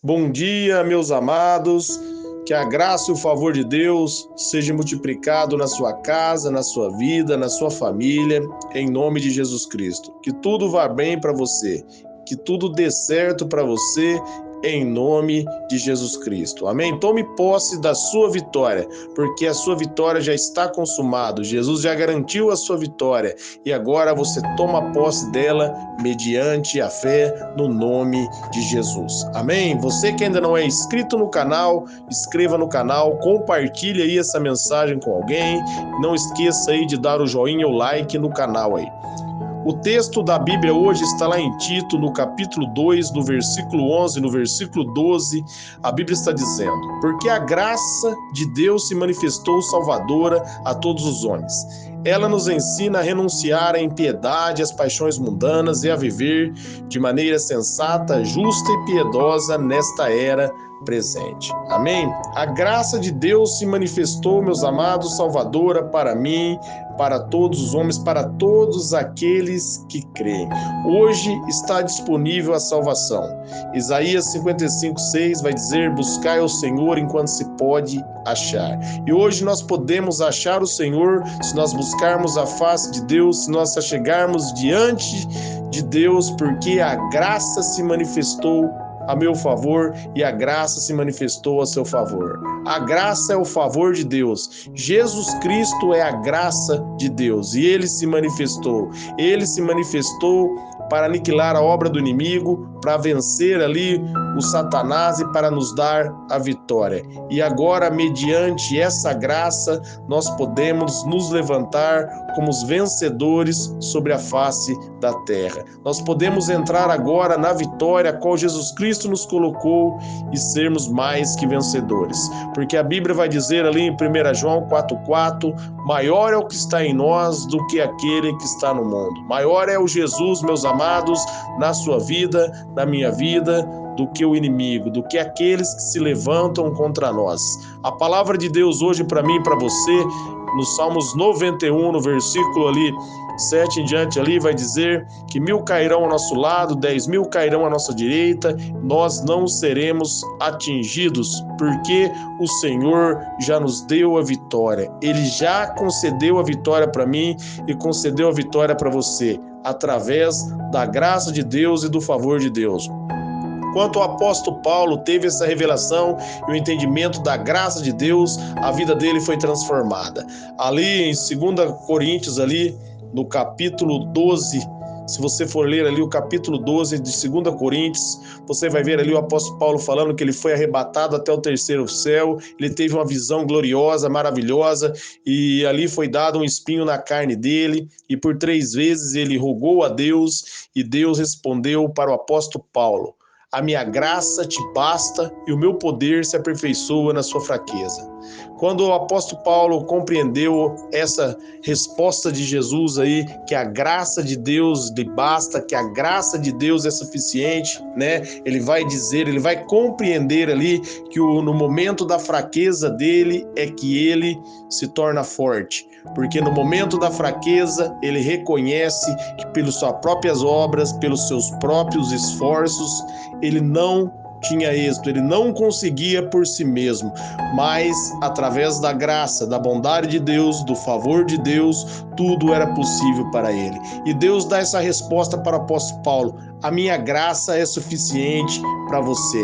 Bom dia, meus amados. Que a graça e o favor de Deus seja multiplicado na sua casa, na sua vida, na sua família, em nome de Jesus Cristo. Que tudo vá bem para você, que tudo dê certo para você, em nome de Jesus Cristo. Amém? Tome posse da sua vitória, porque a sua vitória já está consumada. Jesus já garantiu a sua vitória e agora você toma posse dela mediante a fé no nome de Jesus. Amém? Você que ainda não é inscrito no canal, inscreva no canal, compartilhe aí essa mensagem com alguém. Não esqueça aí de dar o joinha ou like no canal aí. O texto da Bíblia hoje está lá em Tito, no capítulo 2, no versículo 11, no versículo 12, a Bíblia está dizendo: porque a graça de Deus se manifestou salvadora a todos os homens. Ela nos ensina a renunciar à impiedade, às paixões mundanas e a viver de maneira sensata, justa e piedosa nesta era presente. Amém? A graça de Deus se manifestou, meus amados, salvadora para mim, para todos os homens, para todos aqueles que creem. Hoje está disponível a salvação. Isaías 55:6 vai dizer: buscai ao Senhor enquanto se pode achar. E hoje nós podemos achar o Senhor se nós buscarmos a face de Deus, se nós chegarmos diante de Deus, porque a graça se manifestou a meu favor e a graça se manifestou a seu favor. A graça é o favor de Deus. Jesus Cristo é a graça de Deus e ele se manifestou. Ele se manifestou para aniquilar a obra do inimigo, para vencer ali o Satanás e para nos dar a vitória. E agora, mediante essa graça, nós podemos nos levantar como os vencedores sobre a face da terra. Nós podemos entrar agora na vitória a qual Jesus Cristo nos colocou e sermos mais que vencedores. Porque a Bíblia vai dizer ali em 1 João 4:4, maior é o que está em nós do que aquele que está no mundo. Maior é o Jesus, meus amados, na sua vida, na minha vida, do que o inimigo, do que aqueles que se levantam contra nós. A palavra de Deus hoje para mim e para você, no Salmos 91, no versículo ali 7 em diante ali, vai dizer que 1.000 cairão ao nosso lado, 10.000 cairão à nossa direita, nós não seremos atingidos, porque o Senhor já nos deu a vitória. Ele já concedeu a vitória para mim e concedeu a vitória para você, através da graça de Deus e do favor de Deus. Quanto o apóstolo Paulo teve essa revelação e o entendimento da graça de Deus, a vida dele foi transformada. Ali em 2 Coríntios, ali no capítulo 12, se você for ler ali o capítulo 12 de 2 Coríntios, você vai ver ali o apóstolo Paulo falando que ele foi arrebatado até o terceiro céu, ele teve uma visão gloriosa, maravilhosa, e ali foi dado um espinho na carne dele, e por 3 vezes ele rogou a Deus, e Deus respondeu para o apóstolo Paulo: a minha graça te basta e o meu poder se aperfeiçoa na sua fraqueza. Quando o apóstolo Paulo compreendeu essa resposta de Jesus aí, que a graça de Deus lhe basta, que a graça de Deus é suficiente, né? Ele vai dizer, ele vai compreender ali que no momento da fraqueza dele é que ele se torna forte. Porque no momento da fraqueza, ele reconhece que pelas suas próprias obras, pelos seus próprios esforços, ele não tinha êxito, ele não conseguia por si mesmo, mas através da graça, da bondade de Deus, do favor de Deus, tudo era possível para ele. E Deus dá essa resposta para o apóstolo Paulo: a minha graça é suficiente para você.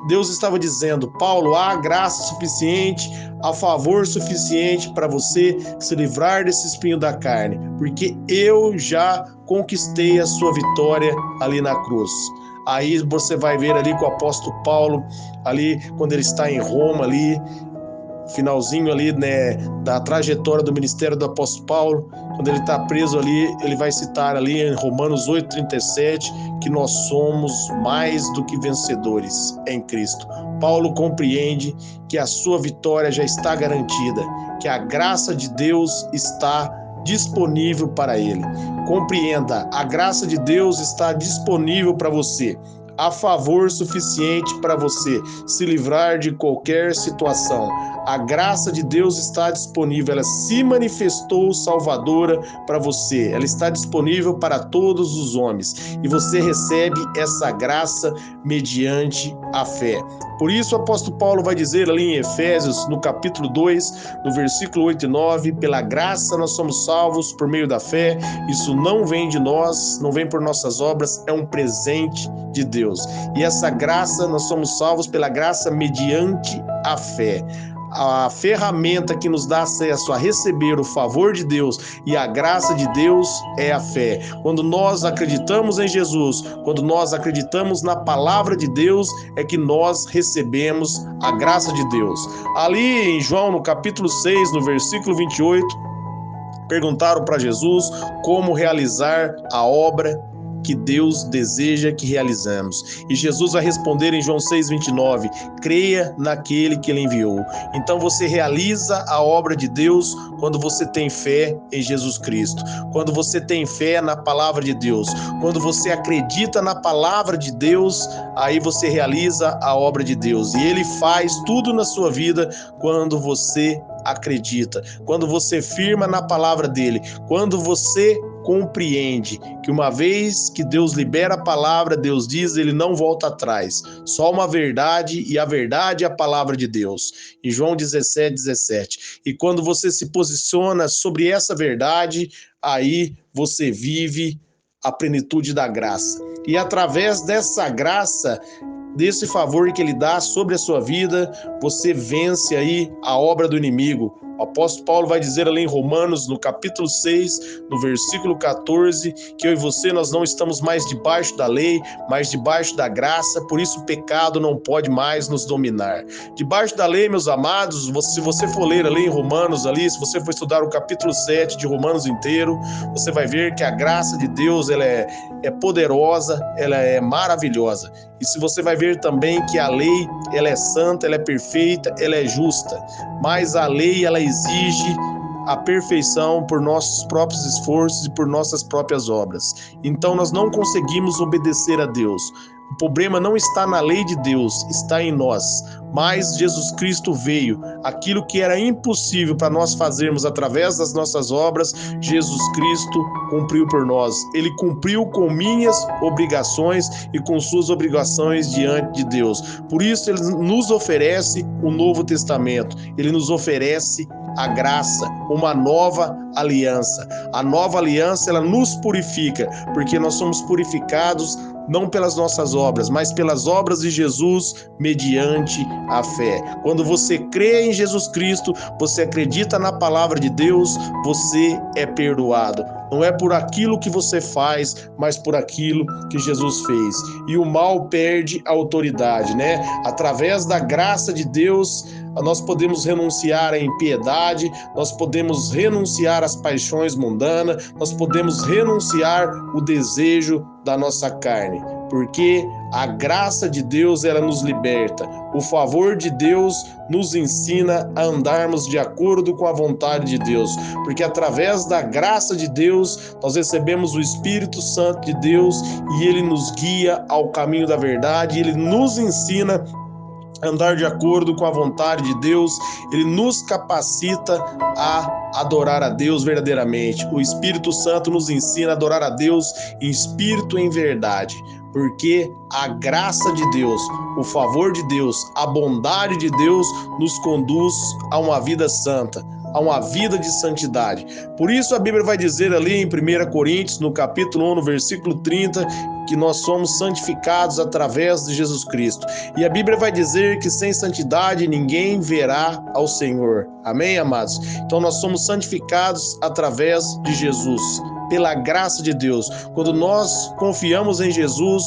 Deus estava dizendo: Paulo, há graça suficiente, há favor suficiente para você se livrar desse espinho da carne, porque eu já conquistei a sua vitória ali na cruz. Aí você vai ver ali que o apóstolo Paulo, ali quando ele está em Roma, ali finalzinho ali, né, da trajetória do ministério do apóstolo Paulo, quando ele está preso ali, ele vai citar ali em Romanos 8:37 que nós somos mais do que vencedores em Cristo. Paulo compreende que a sua vitória já está garantida, que a graça de Deus está disponível para ele. Compreenda, a graça de Deus está disponível para você. há favor suficiente para você se livrar de qualquer situação. A graça de Deus está disponível, ela se manifestou salvadora para você, ela está disponível para todos os homens e você recebe essa graça mediante a fé. Por isso o apóstolo Paulo vai dizer ali em Efésios, no capítulo 2, no versículo 8 e 9, pela graça nós somos salvos por meio da fé, isso não vem de nós, não vem por nossas obras, é um presente de Deus. E essa graça, nós somos salvos pela graça mediante a fé. A ferramenta que nos dá acesso a receber o favor de Deus e a graça de Deus é a fé. Quando nós acreditamos em Jesus, quando nós acreditamos na palavra de Deus, é que nós recebemos a graça de Deus. Ali em João, no capítulo 6, no versículo 28, perguntaram para Jesus como realizar a obra que Deus deseja que realizamos. E Jesus vai responder em João 6,29, creia naquele que ele enviou. Então você realiza a obra de Deus quando você tem fé em Jesus Cristo, quando você tem fé na palavra de Deus, quando você acredita na palavra de Deus, aí você realiza a obra de Deus. E ele faz tudo na sua vida quando você acredita, quando você firma na palavra dele, quando você compreende que uma vez que Deus libera a palavra, Deus diz, ele não volta atrás. Só uma verdade e a verdade é a palavra de Deus. Em João 17:17. E quando você se posiciona sobre essa verdade, aí você vive a plenitude da graça. E através dessa graça, desse favor que ele dá sobre a sua vida, você vence aí a obra do inimigo. O apóstolo Paulo vai dizer ali em Romanos, no capítulo 6, no versículo 14, que eu e você, nós não estamos mais debaixo da lei, mas debaixo da graça, por isso o pecado não pode mais nos dominar. Debaixo da lei, meus amados, se você for ler ali em Romanos, ali, se você for estudar o capítulo 7 de Romanos inteiro, você vai ver que a graça de Deus, ela é poderosa, ela é maravilhosa. E se você vai ver também que a lei, ela é santa, ela é perfeita, ela é justa, mas a lei, ela exige a perfeição por nossos próprios esforços e por nossas próprias obras. Então nós não conseguimos obedecer a Deus. O problema não está na lei de Deus, está em nós. Mas Jesus Cristo veio. Aquilo que era impossível para nós fazermos através das nossas obras, Jesus Cristo cumpriu por nós. Ele cumpriu com minhas obrigações e com suas obrigações diante de Deus. Por isso ele nos oferece o Novo Testamento. Ele nos oferece a graça, uma nova aliança. A nova aliança, ela nos purifica, porque nós somos purificados não pelas nossas obras, mas pelas obras de Jesus mediante a fé. Quando você crê em Jesus Cristo, você acredita na palavra de Deus, você é perdoado. Não é por aquilo que você faz, mas por aquilo que Jesus fez. E o mal perde a autoridade, né? Através da graça de Deus, nós podemos renunciar à impiedade, nós podemos renunciar às paixões mundanas, nós podemos renunciar o desejo da nossa carne, porque a graça de Deus, ela nos liberta. O favor de Deus nos ensina a andarmos de acordo com a vontade de Deus, porque através da graça de Deus, nós recebemos o Espírito Santo de Deus e ele nos guia ao caminho da verdade, ele nos ensina andar de acordo com a vontade de Deus, ele nos capacita a adorar a Deus verdadeiramente. O Espírito Santo nos ensina a adorar a Deus em espírito e em verdade, porque a graça de Deus, o favor de Deus, a bondade de Deus nos conduz a uma vida santa, a uma vida de santidade. Por isso a Bíblia vai dizer ali em 1 Coríntios, no capítulo 1, no versículo 30, que nós somos santificados através de Jesus Cristo. E a Bíblia vai dizer que sem santidade ninguém verá ao Senhor. Amém, amados? Então nós somos santificados através de Jesus, pela graça de Deus. Quando nós confiamos em Jesus,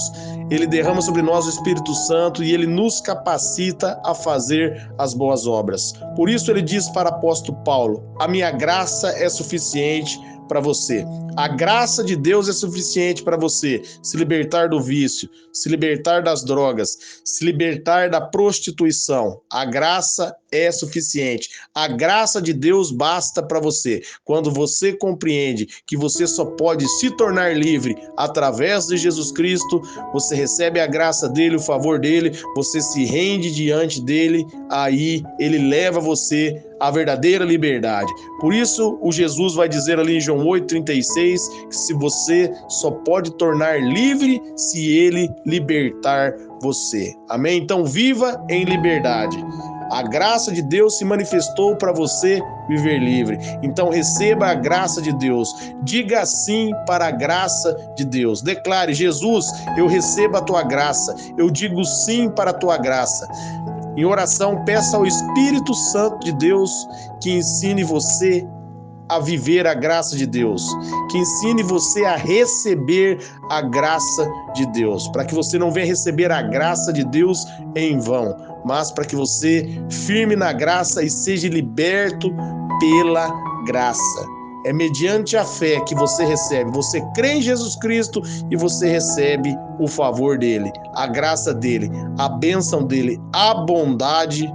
ele derrama sobre nós o Espírito Santo e ele nos capacita a fazer as boas obras. Por isso ele diz para o apóstolo Paulo: a minha graça é suficiente para você. A graça de Deus é suficiente para você se libertar do vício, se libertar das drogas, se libertar da prostituição. A graça é suficiente. A graça de Deus basta para você. Quando você compreende que você só pode se tornar livre através de Jesus Cristo, você recebe a graça dele, o favor dele, você se rende diante dele, aí ele leva você à verdadeira liberdade. Por isso, o Jesus vai dizer ali em João 8,36, que se você só pode tornar livre se ele libertar você. Amém? Então, viva em liberdade. A graça de Deus se manifestou para você viver livre. Então, receba a graça de Deus. Diga sim para a graça de Deus. Declare: Jesus, eu recebo a tua graça. Eu digo sim para a tua graça. Em oração, peça ao Espírito Santo de Deus que ensine você a viver a graça de Deus, que ensine você a receber a graça de Deus, para que você não venha receber a graça de Deus em vão, mas para que você firme na graça e seja liberto pela graça. É mediante a fé que você recebe. Você crê em Jesus Cristo e você recebe o favor dele, a graça dele, a bênção dele, a bondade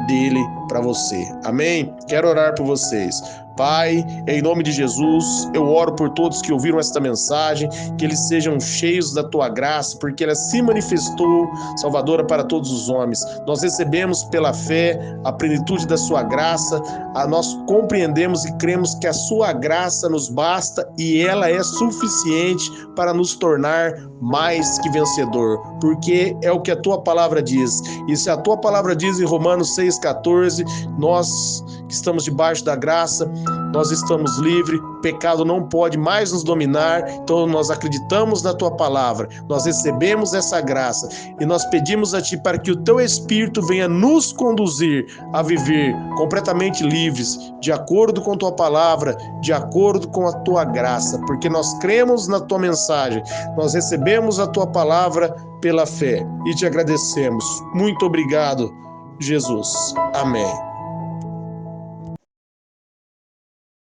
dele para você. Amém? Quero orar por vocês. Pai, em nome de Jesus, eu oro por todos que ouviram esta mensagem, que eles sejam cheios da tua graça, porque ela se manifestou salvadora para todos os homens. Nós recebemos pela fé a plenitude da sua graça, nós compreendemos e cremos que a sua graça nos basta e ela é suficiente para nos tornar mais que vencedor, porque é o que a tua palavra diz. E se a tua palavra diz em Romanos 6,14, nós que estamos debaixo da graça, nós estamos livres, o pecado não pode mais nos dominar, então nós acreditamos na tua palavra, nós recebemos essa graça e nós pedimos a ti para que o teu Espírito venha nos conduzir a viver completamente livres, de acordo com tua palavra, de acordo com a tua graça, porque nós cremos na tua mensagem, nós recebemos a tua palavra pela fé e te agradecemos. Muito obrigado, Jesus. Amém.